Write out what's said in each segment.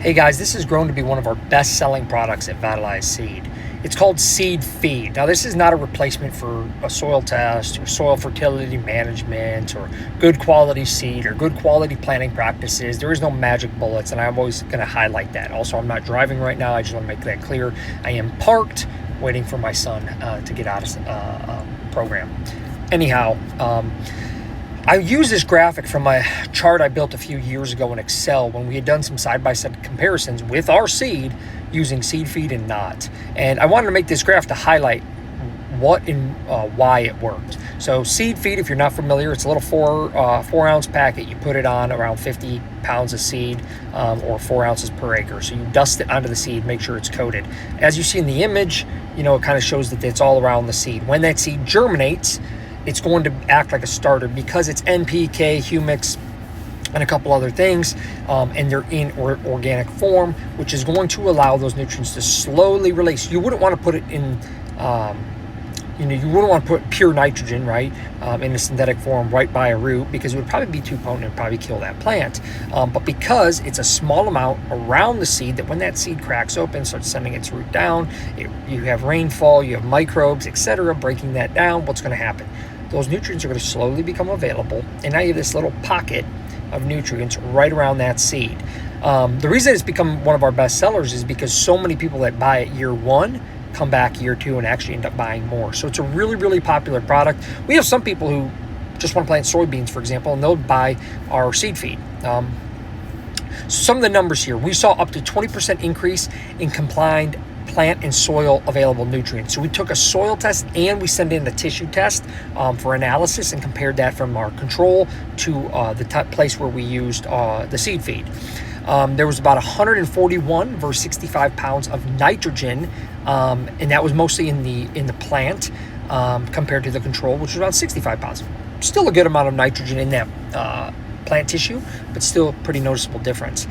Hey guys, this has grown to be one of our best selling products at Vitalize Seed. It's called Seed Feed. Now this is not a replacement for a soil test or soil fertility management or good quality seed or good quality planting practices. There is no magic bullets, and I'm always going to highlight that. Also, I'm not driving right now. I just want to make that clear. I am parked waiting for my son to get out of program. Anyhow, I use this graphic from a chart I built a few years ago in Excel when we had done some side-by-side comparisons with our seed using Seed Feed and not. And I wanted to make this graph to highlight what and why it worked. So Seed Feed, if you're not familiar, it's a little four ounce packet. You put it on around 50 pounds of seed or 4 ounces per acre. So you dust it onto the seed, make sure it's coated. As you see in the image, it kind of shows that it's all around the seed. When that seed germinates, it's going to act like a starter because it's NPK, humics, and a couple other things, and they're in organic form, which is going to allow those nutrients to slowly release. You wouldn't want to put it in, you wouldn't want to put pure nitrogen, right, in a synthetic form right by a root, because it would probably be too potent and probably kill that plant. But because it's a small amount around the seed, that when that seed cracks open, starts sending its root down, you have rainfall, you have microbes, etc., breaking that down, what's going to happen? Those nutrients are going to slowly become available, and now you have this little pocket of nutrients right around that seed. The reason it's become one of our best sellers is because so many people that buy it year one come back year two and actually end up buying more. So it's a really, really popular product. We have some people who just want to plant soybeans, for example, and they'll buy our Seed Feed. Some of the numbers here, we saw up to 20% increase in combined plant and soil available nutrients. So we took a soil test and we sent in a tissue test for analysis and compared that from our control to the place where we used the Seed Feed. There was about 141 versus 65 pounds of nitrogen, and that was mostly in the plant compared to the control, which was about 65 pounds. Still a good amount of nitrogen in that plant tissue, but still a pretty noticeable difference.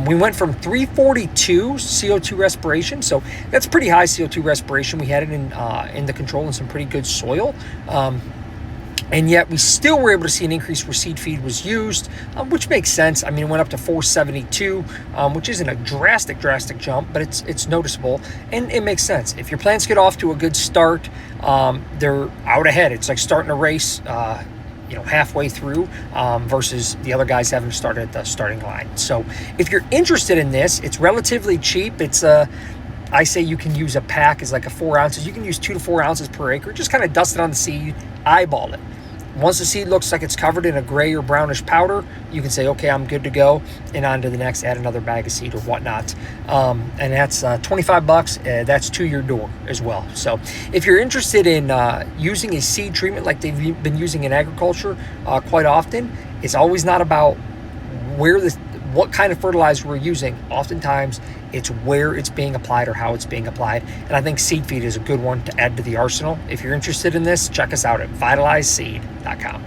We went from 342 CO2 respiration, so that's pretty high CO2 respiration. We had it in the control in some pretty good soil, and yet we still were able to see an increase where Seed Feed was used, which makes sense. I mean, it went up to 472, which isn't a drastic jump, but it's noticeable, and it makes sense. If your plants get off to a good start, they're out ahead. It's like starting a race halfway through versus the other guys having started at the starting line. So if you're interested in this, it's relatively cheap. It's I say you can use a pack as like a 4 ounces. You can use 2 to 4 ounces per acre. Just kind of dust it on the seed, eyeball it. Once the seed looks like it's covered in a gray or brownish powder, you can say, okay, I'm good to go, and on to the next, add another bag of seed or whatnot. And that's $25. That's to your door as well. So if you're interested in using a seed treatment like they've been using in agriculture quite often, it's always not about what kind of fertilizer we're using. Oftentimes, it's where it's being applied or how it's being applied. And I think Seed Feed is a good one to add to the arsenal. If you're interested in this, check us out at vitalizeseed.com.